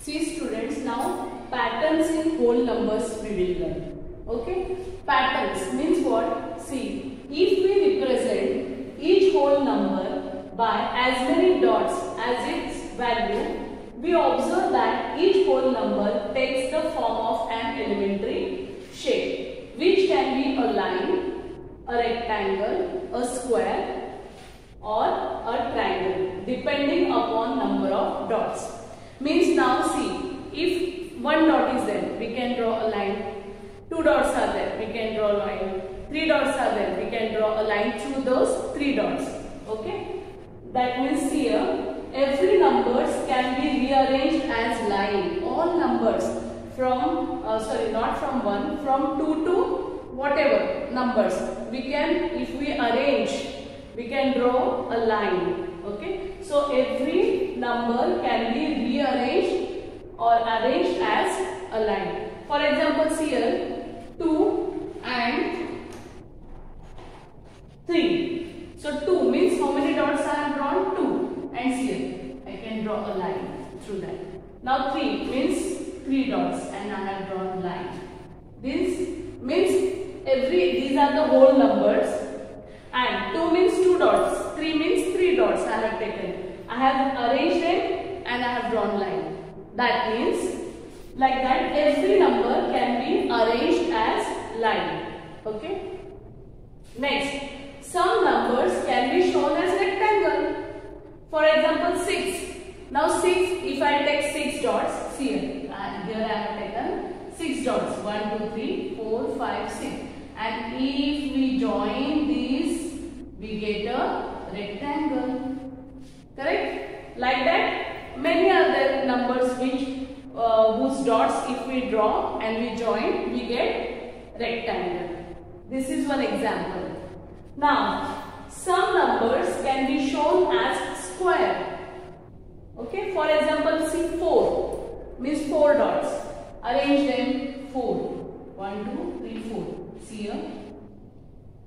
See students, now patterns in whole numbers we will learn. Okay, patterns means what? See, if we represent each whole number by as many dots as its value, we observe that each whole number takes the form of an elementary shape, which can be a line, a rectangle, a square, or a triangle, depending upon number of dots. Means now see, if one dot is there, we can draw a line. Two dots are there, we can draw a line. Three dots are there, we can draw a line through those three dots. Okay, that means here every numbers can be rearranged as line. All numbers from not from 1, from 2 to whatever numbers we can, if we arrange, we can draw a line. Okay, so every number can be rearranged or arranged as a line. For example, here 2 and 3. So 2 means how many dots I have drawn? 2. And here I can draw a line through that. Now 3 means 3 dots and I have drawn a line. This means these are the whole numbers. And 2 means 2 dots, 3 means 3 dots I have taken. I have arranged them and I have drawn line. That means like that every number can be arranged as line. Okay. Next, some numbers can be shown as rectangle. For example, 6. Now 6, if I take 6 dots, see here I have taken 6 dots. 1, 2, 3, 4, 5, 6. And if we join these, we get a rectangle. Correct? Like that, many other numbers which whose dots if we draw and we join, we get rectangle. This is one example. Now, some numbers can be shown as square. Okay? For example, see 4 means 4 dots. Arrange them 4. 1, 2, 3, 4. See here,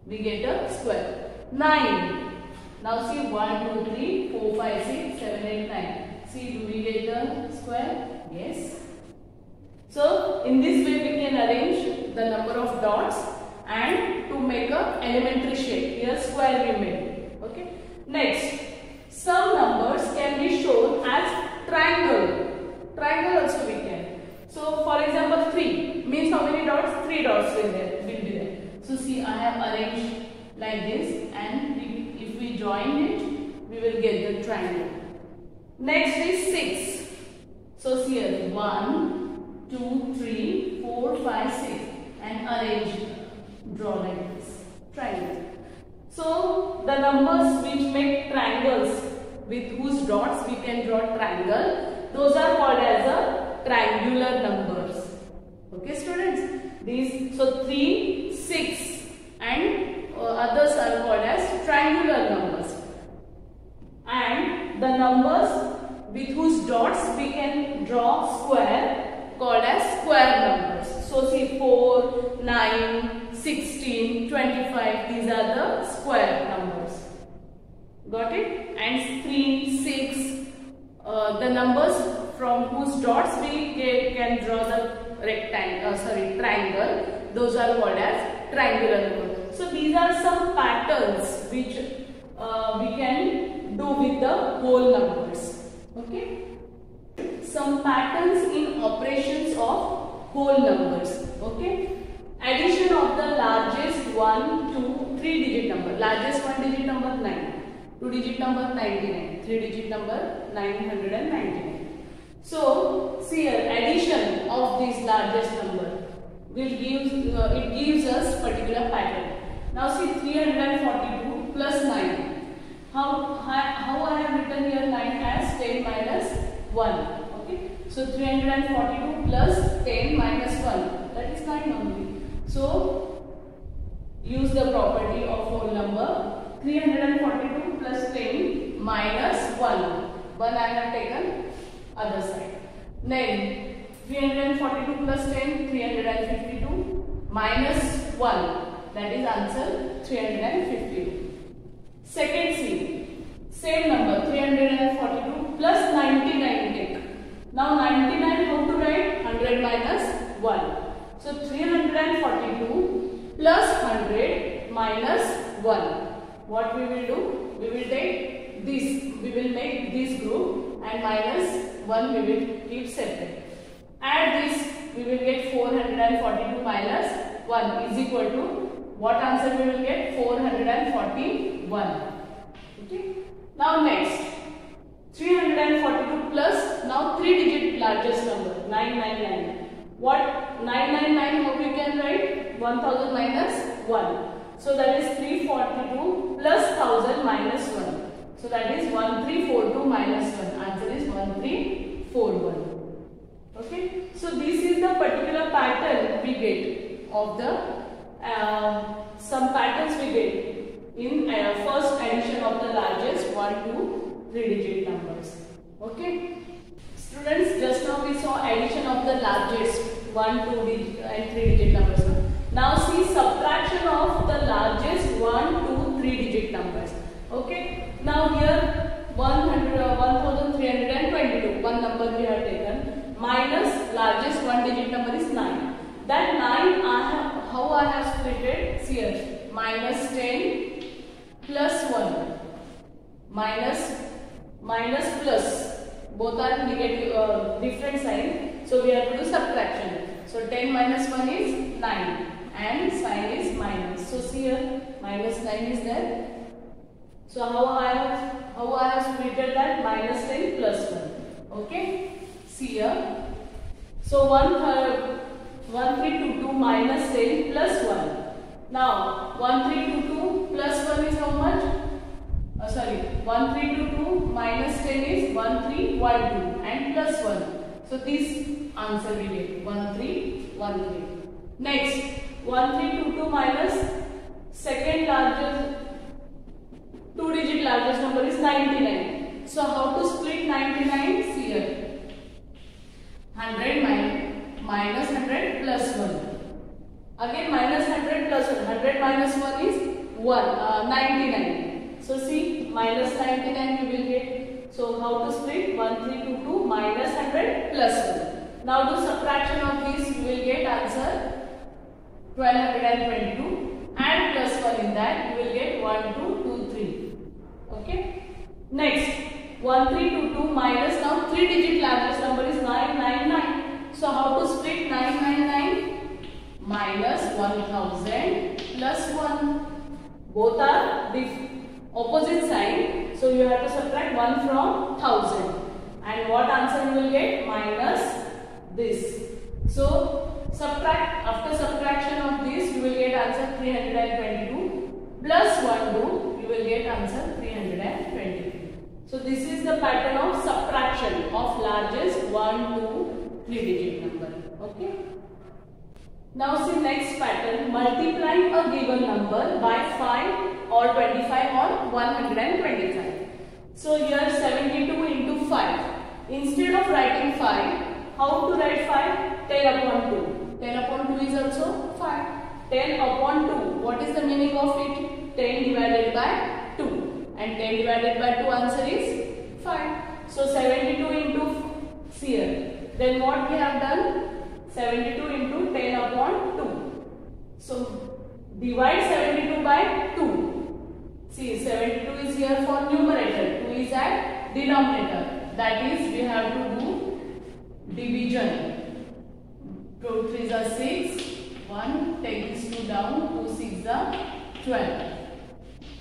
we get a square. 9. Now see 1, 2, 3, 4, 5, 6, 7, 8, 9. See, do we get the square? Yes. So in this way we can arrange the number of dots and to make a elementary shape. Here square we made. Okay. Next, some numbers can be shown as triangle. Triangle also we can. So for example, 3 means how many dots? 3 dots will be there. So see, I have arranged like this, and if we join it, we will get the triangle. Next is 6. So see here 1, 2, 3, 4, 5, 6, and arrange, draw like this, triangle. So the numbers which make triangles with whose dots we can draw triangle, those are called as a triangular numbers. Okay students, these, so 3, 6 and others are called as triangular numbers. And the numbers with whose dots we can draw square, called as square numbers. So see 4, 9, 16, 25, these are the square numbers. Got it? And 3, 6, the numbers from whose dots we can draw the triangle, those are called as triangular numbers. So these are some patterns which we can do with the whole numbers. Okay, some patterns in operations of whole numbers. Okay, addition of the largest 1, 2, 3 digit number. Largest 1 digit number 9, 2 digit number 99, 3 digit number 999. So see here, addition of this largest number will gives us particular pattern. Now see 342 plus 9. How I have written here 9 as 10 minus 1. Okay. So 342 plus 10 minus 1. That is 9 only. So use the property of whole number. 342 plus 10 minus 1. 1 I have taken other side. Then 342 plus 10, 352 minus 1. That is answer 352. Second C, same number 342 plus 99 take. Now Now 99, how to write? 100 minus 1. So 342 plus 100 minus 1. What we will do? We will take this. We will make this group and minus 1 we will keep separate. Add this, we will get 442 minus 1 is equal to, what answer we will get? 441. Okay. Now next, 342 plus, now 3 digit largest number, 999. What 999, how we can write? 1000 minus 1. So that is 342 plus 1000 minus 1. So that is 1342 minus 1. Answer is 1341. Okay. So this is the particular pattern we get of the some patterns we get in first addition of the largest 1 to 3 digit numbers. Okay. Students, just now we saw addition of the largest 1, 2 digit and 3 digit numbers. Now see subtraction of the largest 1, 2, 3 digit numbers. Okay. Now here 1322, one number we have taken, minus largest 1 digit number is 9. That 9 how I have split it? See here, minus 10 plus 1, minus plus. Both are negative, different sign. So we have to do subtraction. So 10 minus 1 is 9 and sign is minus. So see here, minus 9 is there. So how I have split that? Minus 10 plus 1. Okay. See here. So 1322 minus 10 plus 1. Now 1322 plus 1 is how much? 1322 minus 10 is 1312 and plus 1. So this answer we get 1313. Next 1322 minus second largest 2 digit largest number is 99. So how to split 99? See here, 100 minus 100 plus 1. Again minus 100 plus 1. 100 minus 1 is 99. So see, minus 99 we will get. So how to split? 1322 minus 100 plus 1. Now do subtraction of this, you will get answer 1222. Add plus 1 in that, you will get 1223. Okay. Next, 1322 minus, now 3 digit largest number is 999. So how to split 999? Minus 1000 plus 1. Both are opposite sign. So you have to subtract 1 from 1000. And what answer you will get? Minus this. So subtract, after subtraction of this you will get answer 322 plus 1 2, you will get answer 323. So this is the pattern of subtraction of largest 1 to 3 digit number. Okay. Now see next pattern, multiplying a given number by 5 or 25 or 125. So here 72 into 5. Instead of writing 5, how to write 5? 10 upon 2. 10 upon 2 is also 5. 10 upon 2. What is the meaning of it? 10 divided by 2. And 10 divided by 2 answer is 5. So 72 into, see here. Then what we have done? 72 into 10 upon 2. So divide 72 by 2. See, 72 is here for numerator, 2 is at denominator. That is, we have to do division. 2 3s are 6. 1, take this 2 down. 2 6s are 12.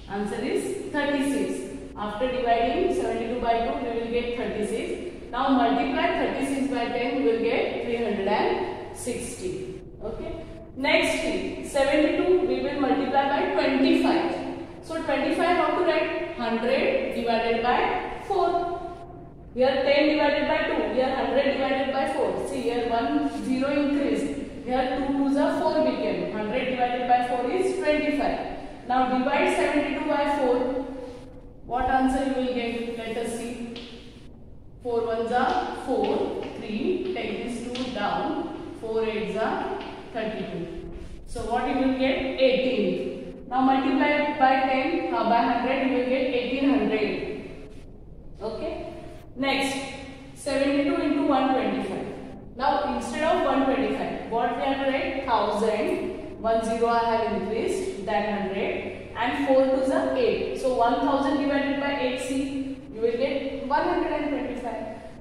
Answer is 36. After dividing 72 by 2, we will get 36. Now multiply 36 by 10, we will get 360. Okay. Next thing, 72 we will multiply by 25. So 25 how to write? 100 divided by 4. Here 10 divided by 2. Here 100 divided by 4. See here 1 0 increased. Here 2 2s are 4 became. 100 divided by 4 is 25. Now divide 72 by 4. What answer you will get? Let us see. 4 1s are 4. 3. Take this 2 down. 4 8s are 32. So what you will get? 18. Now multiply by 10. By 100 you will get 1800. Okay. Next, 72 into 120. 1000, 10 I have increased, then 100, and 4 2s are 8. So 1000 divided by 8c, you will get 125.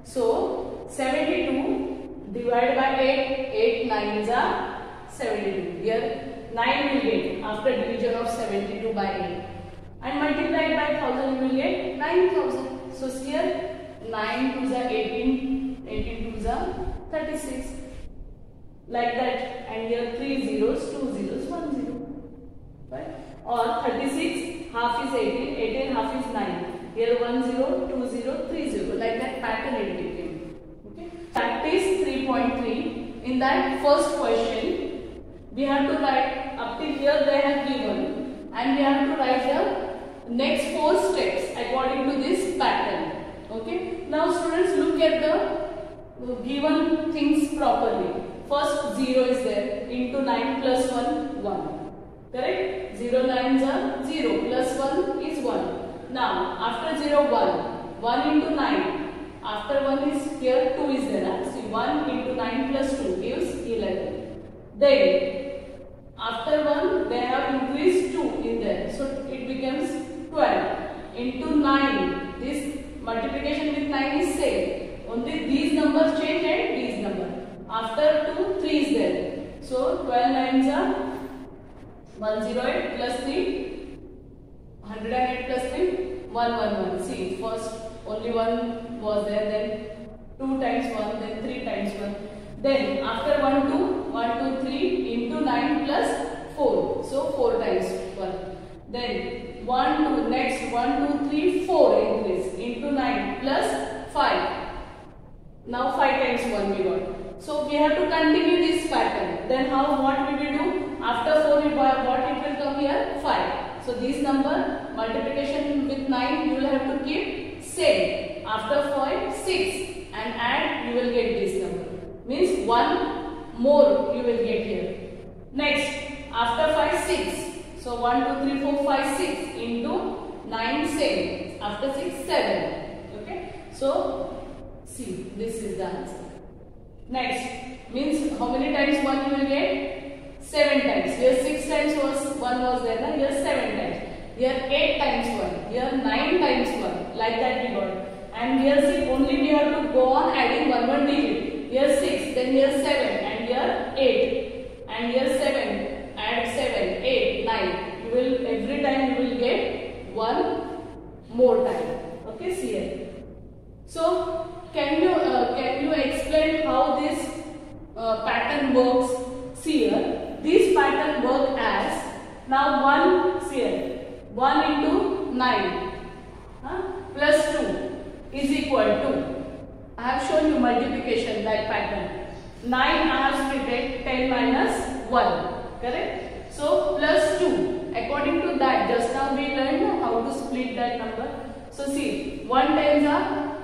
So 72 divided by 8, 8 9s are 72. Here 9 will get after division of 72 by 8. And multiplied by 1000, you will get 9000. So here 9 2s are 18, 18 2s are 36. Like that. And here 3 zeros, 2 zeros, 1 zero. Right? Or 36, half is 18, 18 half is 9. Here 1 0, 2 0, 3 0. Like that pattern it became. Okay. Practice 3.3. In that first question, we have to write up till here they have given, and we have to write the next 4 steps according to this pattern. Okay. Now students, look at the given things properly. First 0 is there, into 9 plus 1, 1. Correct? 0 9s are 0, plus 1 is 1. Now after 0 1, 1 into 9. After 1 is here 2 is there. See, 1 into 9 plus 2 gives 11. Then after 1 they have increased 2 in there. So it becomes 12. Into 9. This multiplication with 9 is same. Only these numbers change and these numbers. After 2, 3 is there. So 12 9s are 108 plus 3. 108 plus 3. 111. See, first only 1 was there, then 2 times 1, then 3 times 1. Then after 1 2, 1 2 3 into 9 plus 4. So 4 times 1. Then 1 2, next 1 2 3 4 increase into 9 plus 5. Now 5 times 1 we got. So we have to continue this pattern. Then what we will do? After 4 what it will come here? 5. So this number multiplication with 9 you will have to keep same. After 5 6 and add, you will get this number. Means 1 more you will get here. Next after 5 6. So 1 2 3 4 5 6 into 9 7. After 6 7. Okay. So see, this is the answer. Next means how many times 1 you will get? 7 times. Here 6 times was 1 was there. Na? Here 7 times. Here 8 times 1. Here 9 times 1. Like that we got. And here see, only we have to go on adding one digit. Here 6, then here 7, and here 8, and here 7. Add 7, 8, 9. You will every time you will get 1 more time. Okay, see here. So can you explain how this pattern works? See here, this pattern work as now 1 here 1 into 9 plus 2 is equal to, I have shown you multiplication like pattern. 9 I have split 10 minus 1. Correct? So plus 2. According to that, just now we learned how to split that number. So see, 1 tens are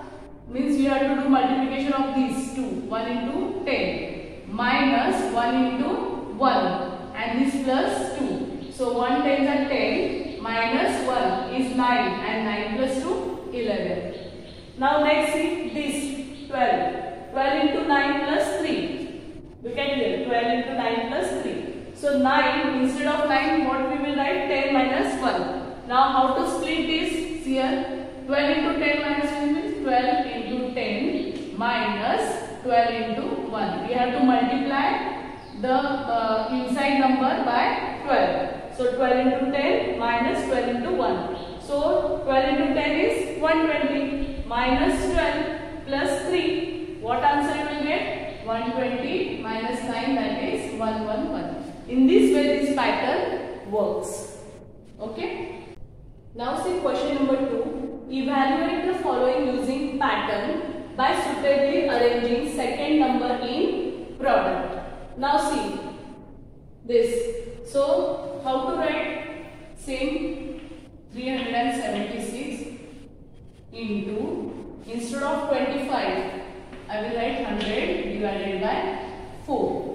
means you have to do multiplication of these two. 1 into 10 minus 1 into 1 and this plus 2. So 1 tens are 10 minus 1 is 9 and 9 plus 2 11. Now next see this 12. 12 into 9 plus 3. Look at here, 12 into 9 plus 3. So 9, instead of 9 what we will write? 10 minus 1. Now how to split this? See here, 12 into 10 minus 1 means 12 into 10 minus 12 into 1. We have to multiply the inside number by 12. So 12 into 10 minus 12 into 1. So 12 into 10 is 120 minus 12 plus 3. What answer you will get? 120 minus 9, that is 111. In this way this pattern works. Okay. Now see question number 2. Evaluate the following using pattern by suitably arranging second number in product. Now see this. So how to write? Same 376 into, instead of 25 I will write 100 divided by 4.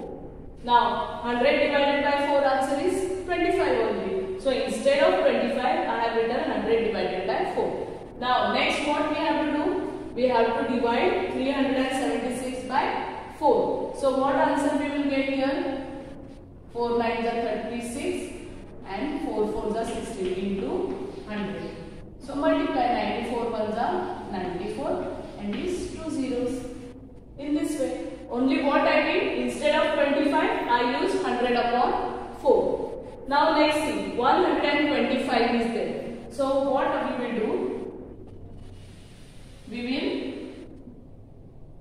Now 100 divided by 4 answer is 25 only. So instead of 25 I have written 100 divided by 4. Now next what we have to do? We have to divide 376 by 4. So what answer we will get here? 4 9s are 36 and 4 4s are 16 into 100. So multiply 94 ones are 94 and these 2 zeros in this way. Only what I did, instead of 25 I used 100 upon 4. Now let's see, 125 is there. So what we will do, we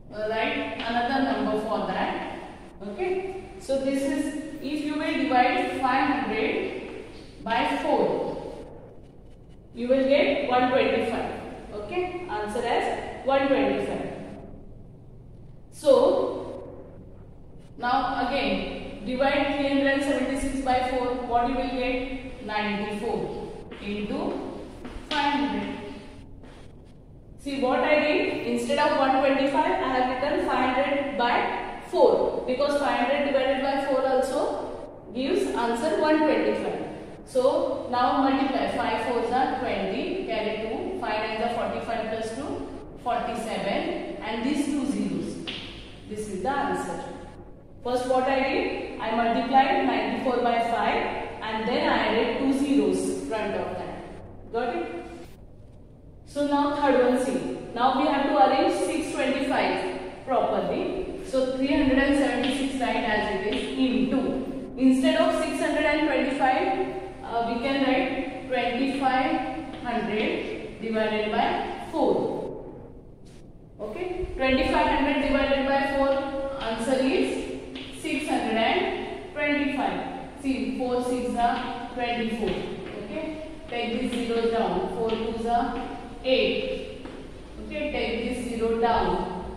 will write another number for that. Okay, so this is, if you will divide 500 by 4, you will get 125. Okay, answer as 125. So now again divide 376 by 4, what you will get, 94 into 500. See what I did, instead of 125 I have written 500 by 4 because 500 divided by 4 also gives answer 125. So now multiply, 5 4s are 20, carry 2, 5 9s are 45 plus 2, 47 and these 2 zeros. This is the answer. First what I did, I multiplied 94 by 5 and then I added 2 zeros front of that. Got it? So now third one, see. Now we have to arrange 625 properly. So 376 write as it is into. Instead of 625, we can write 2500 divided by 4. Okay, 2500 divided by 4, answer is 625. See, 4 6 are 24. Okay, take these zeros down. 4 2s are 8. Okay, take this 0 down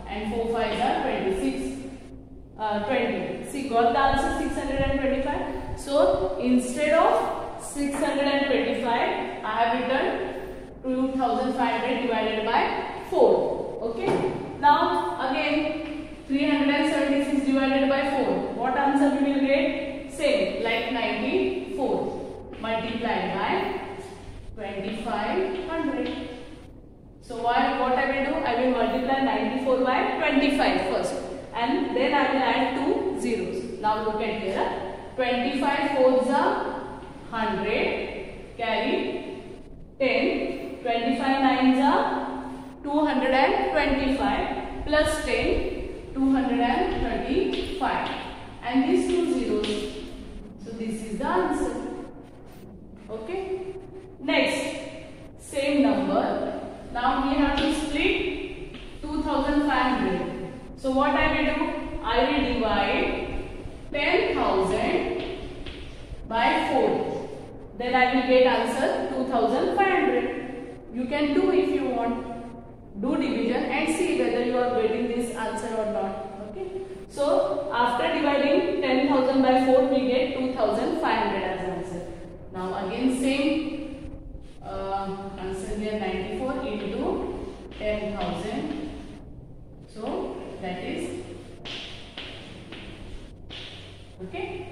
and 4 5s are 26. 20. See, got the answer 625. So instead of 625, I have written 2500 divided by 4. Okay. Now again 376 divided by 4. What answer we will get? Same like 94 multiplied by 2500. So what I will do? I will multiply 94 by 25 first and then I will add 2 zeros. Now look at here. 25 4s are 100, carry 10, 25 9s are 225 plus 10, 235 and these 2 zeros. So this is the answer. Okay. Next, same number. Now we have to split 2500. So what I will do? I will divide 10,000 by 4. Then I will get answer 2500. You can do if you want. Do division and see whether you are getting this answer or not. Okay. So after dividing 10,000 by 4, we get 2500 as answer. Now again same answer here, 94 into 10,000. So that is, okay,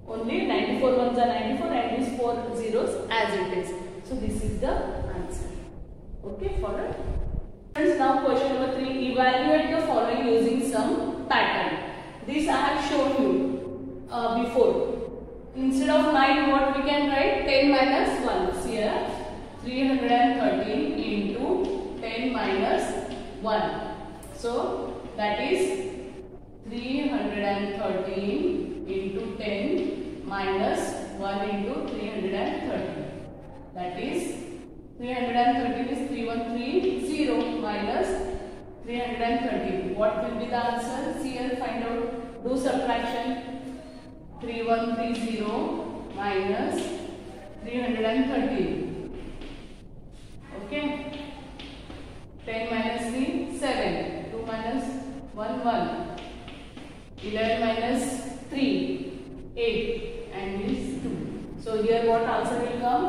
only 94 ones are 94 and these 4 zeros as it is. So this is the answer. Okay, follow. Friends, now question number 3. Evaluate the following using some pattern. This I have shown you before. Instead of 9, what we can write? 10 minus 1. See here, 313 into 10 minus 1. So that is 313 into 10 minus 1 into 313. That is 313 is 3130 minus 313. What will be the answer? See here, find out. Do subtraction. 3130 minus 313. Okay. 10 minus 3, 7. 2 minus 1, 1. 11 minus 3, 8. And this 2. So here what answer will come?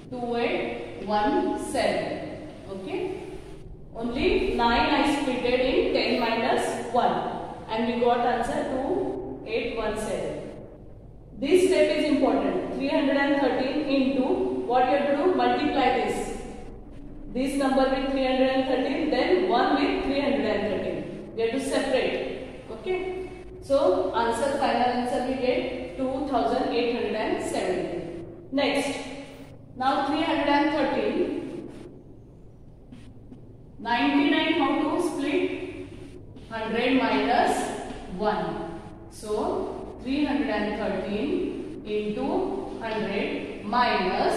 2817. Okay. Only 9 I splitted in 10 minus 1. And we got answer 2817. This step is important. 313 into, what you have to do? Multiply this. This number with 313, then 1 with 313. We have to separate. Okay. So answer, final answer we get 2870. Next, now 313. 99 how to split? 100 minus 1. So 313 into 100 minus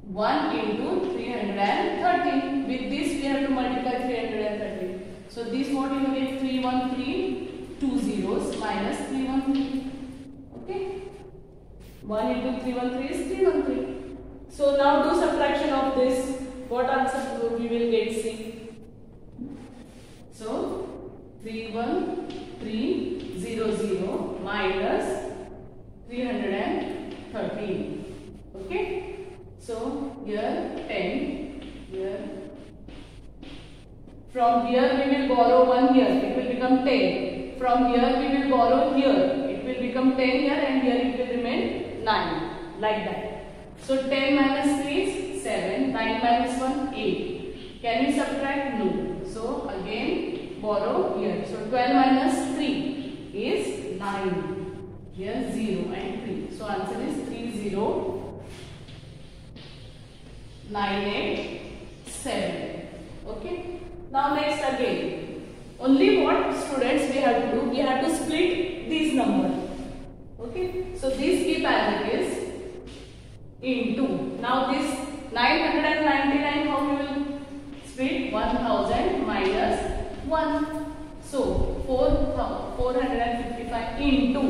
1 into 313. With this we have to multiply 313. So this what you will get? 313, 2 zeros minus 313. Okay. 1 into 313 is 313. So now do subtraction of this. What answer we will get? See. So 31300 minus 313. Okay. So here 10. Here. From here we will borrow 1 here. It will become 10. From here we will borrow here. It will become 10 here, and here it will remain 9. Like that. So 10 minus 3 is 7. 9 minus 1, 8. Can we subtract? No. So again borrow here. So 12 minus 3 is 9. Here 0 and 3. So answer is 30987. Okay. Now next again. Only what students we have to do? We have to split these numbers. Okay. So these keep as it is into. Now this 999 how we will split? 1000 minus 1. So 455 into.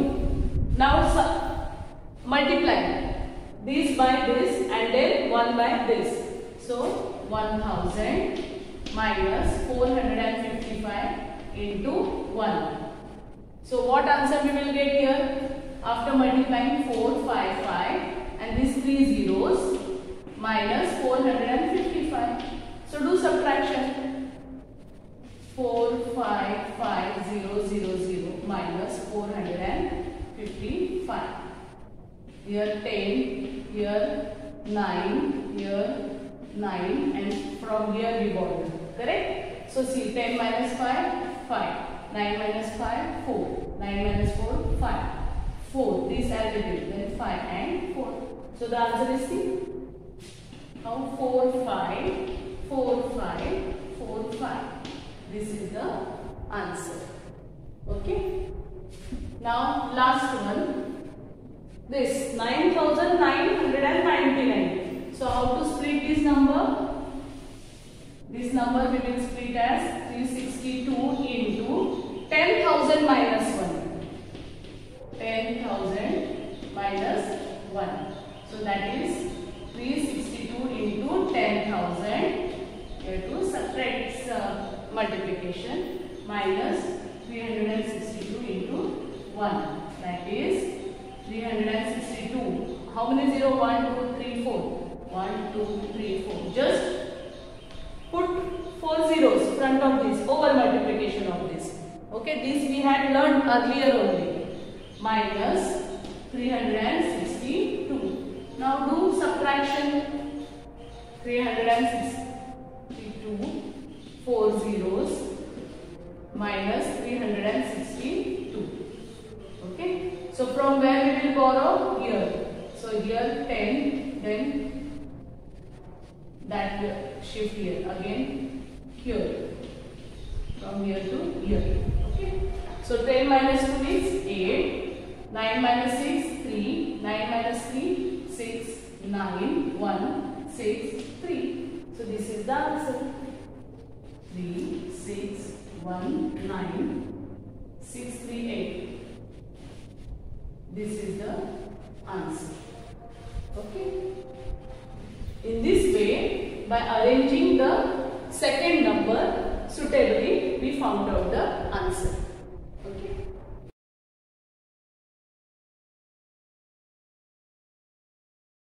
Now multiply this by this and then 1 by this. So 1000 minus 455 into 1. So what answer we will get here? After multiplying 455 and these 3 zeros minus 455. So do subtraction. 455,000 minus 455. Here 10, here 9, here 9, and from here we borrow. Correct? So see, 10 minus 5, 5. 9 minus 5, 4. 9 minus 4, 5. 4. This as it is. Then 5 and 4. So the answer is C. Now 4, 5, 4, 5, 4, 5. This is the answer. Okay. Now last one. This 9,999. So how to split this number? This number we will split as 362 into 10,000 minus 1. 10,000 minus 1. So that is 362 into 10,000. You have to subtract multiplication minus 362 into 1. That is 362. How many 0? 1, 2, 3, 4. 1, 2, 3, 4. Just put 4 zeros in front of this over multiplication of this. Okay, this we had learned earlier only. Minus 362. Now do subtraction. 362. 4 zeros minus 362. Okay. So from where we will borrow? Here. So here 10, then that shift here again here. From here to here. Okay. So 10 minus 2 is 8. 9 minus 6, 3. 9 minus 3, 6. 9, 1, 6, 3. So this is the answer. 3, 6, 1, 9, 6, 3, 8. This is the answer. Okay. In this way, by arranging the second number suitably, we found out the answer.